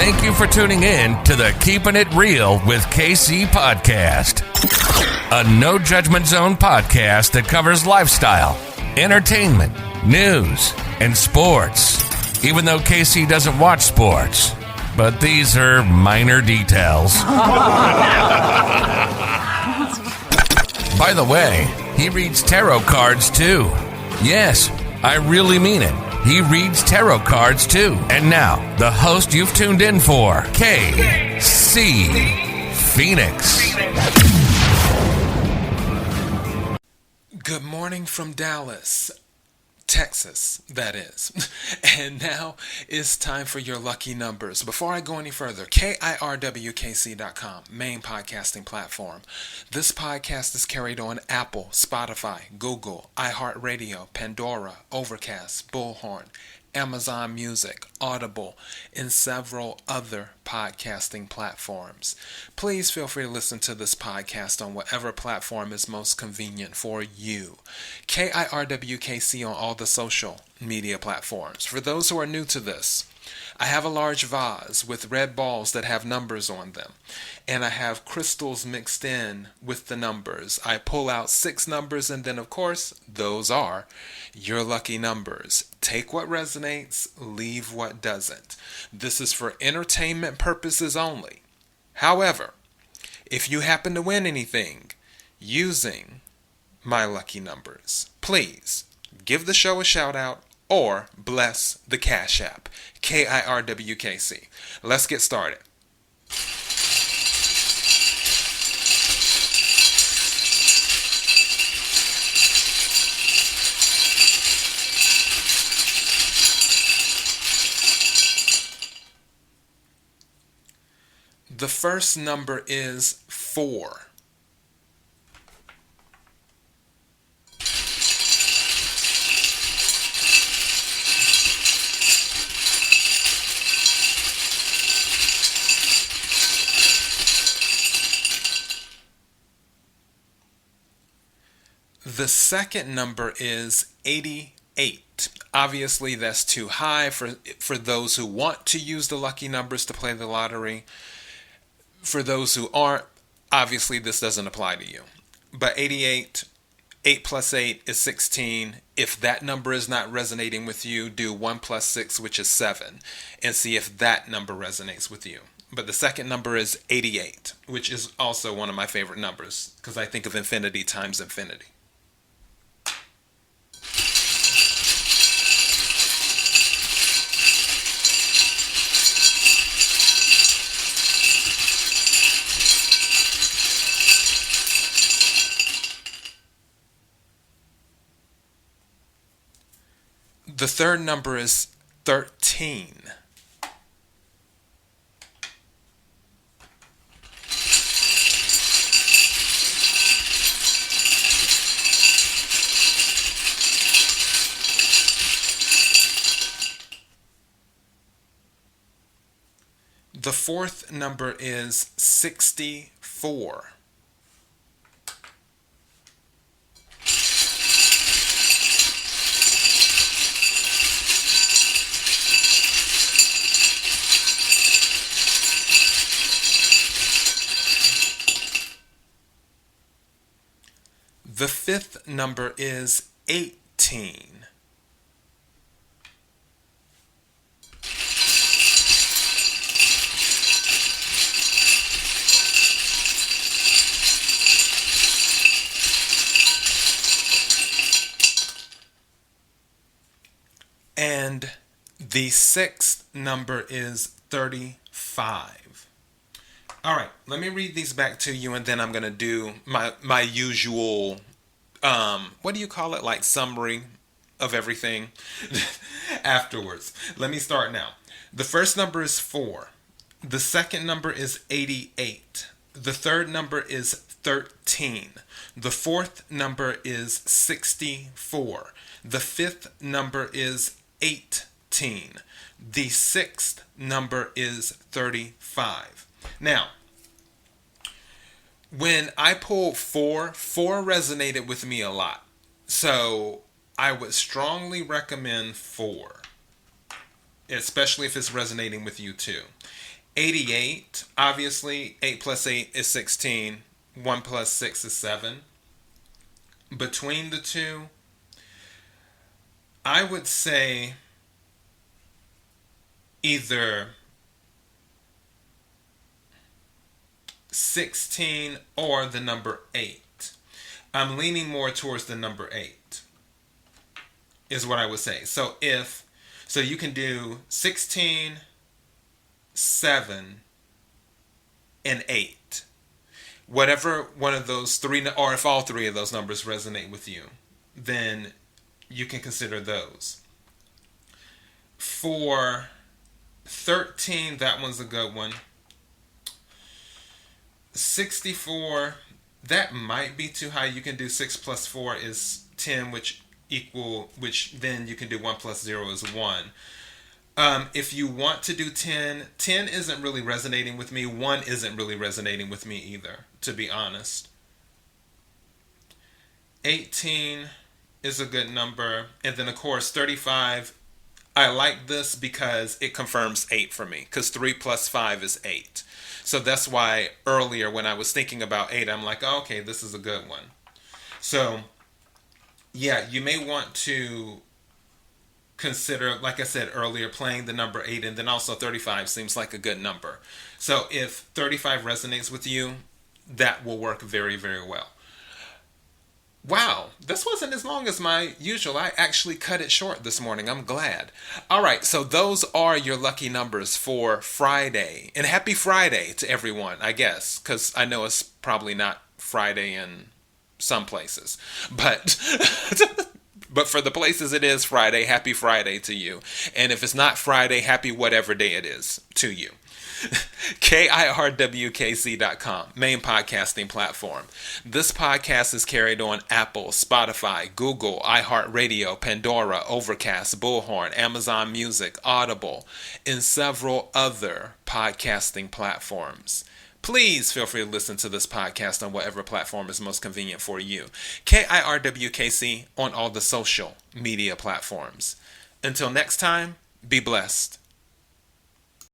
Thank you for tuning in to the Keeping It Real with KC podcast, a no judgment zone podcast that covers lifestyle, entertainment, news, and sports. Even though KC doesn't watch sports, but these are minor details. By the way, he reads tarot cards too. Yes, I really mean it. He reads tarot cards too. And now, the host you've tuned in for, KC Phoenix. Good morning from Dallas, Texas, that is. And now it's time for your lucky numbers. Before I go any further, kirwkc.com, main podcasting platform. This podcast is carried on Apple, Spotify, Google, iHeartRadio, Pandora, Overcast, Bullhorn, Amazon Music, Audible, and several other podcasting platforms. Please feel free to listen to this podcast on whatever platform is most convenient for you. KIRWKC on all the social media platforms. For those who are new to this, I have a large vase with red balls that have numbers on them, and I have crystals mixed in with the numbers. I pull out 6 numbers, and then of course, those are your lucky numbers. Take what resonates, leave what doesn't. This is for entertainment purposes only. However, if you happen to win anything using my lucky numbers, please give the show a shout out or bless the CashApp, KIRWKC. Let's get started. The first number is 4. The second number is 88. Obviously, that's too high for those who want to use the lucky numbers to play the lottery. For those who aren't, obviously this doesn't apply to you. But 88, 8 plus 8 is 16. If that number is not resonating with you, do 1 plus 6, which is 7, and see if that number resonates with you. But the second number is 88, which is also one of my favorite numbers because I think of infinity times infinity. The third number is 13. The fourth number is 64. The fifth number is 18. And the sixth number is 35. All right, let me read these back to you, and then I'm going to do my usual, what do you call it, like summary of everything afterwards. Let me start now. The first number is 4. The second number is 88. The third number is 13. The fourth number is 64. The fifth number is 18. The sixth number is 35. Now, when I pulled 4 resonated with me a lot. So I would strongly recommend 4, especially if it's resonating with you too. 88, obviously, 8 plus 8 is 16. 1 plus 6 is 7. Between the two, I would say either 16 or the number 8. I'm leaning more towards the number 8, is what I would say. So you can do 16, 7, and 8. Whatever one of those three, or if all three of those numbers resonate with you, then you can consider those. For 13, that one's a good one. 64, that might be too high. You can do 6 plus 4 is 10, which then you can do 1 plus 0 is 1. If you want to do 10, 10 isn't really resonating with me. 1 isn't really resonating with me either, to be honest. 18 is a good number. And then, of course, 35, I like this because it confirms 8 for me, because 3 plus 5 is 8. So that's why earlier when I was thinking about 8, I'm like, oh, okay, this is a good one. So, yeah, you may want to consider, like I said earlier, playing the number 8, and then also 35 seems like a good number. So if 35 resonates with you, that will work very, very well. Wow, this wasn't as long as my usual. I actually cut it short this morning. I'm glad. All right, so those are your lucky numbers for Friday. And happy Friday to everyone, I guess, because I know it's probably not Friday in some places. But but for the places it is Friday, happy Friday to you. And if it's not Friday, happy whatever day it is to you. kirwkc.com, main podcasting platform. This podcast is carried on Apple, Spotify, Google, iHeartRadio, Pandora, Overcast, Bullhorn, Amazon Music, Audible, and several other podcasting platforms. Please feel free to listen to this podcast on whatever platform is most convenient for you. KIRWKC on all the social media platforms. Until next time, be blessed.